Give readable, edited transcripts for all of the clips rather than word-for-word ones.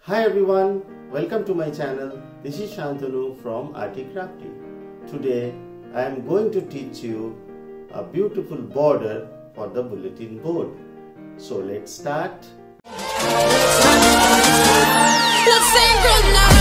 Hi everyone, welcome to my channel. This is Shantanu from ARTY KRAFTY. Today I am going to teach you a beautiful border for the bulletin board. So let's start. Let's synchronize.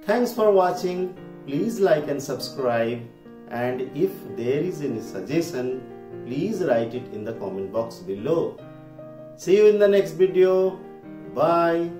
Thanks for watching. Please like and subscribe, and if there is any suggestion, please write it in the comment box below. See you in the next video. Bye.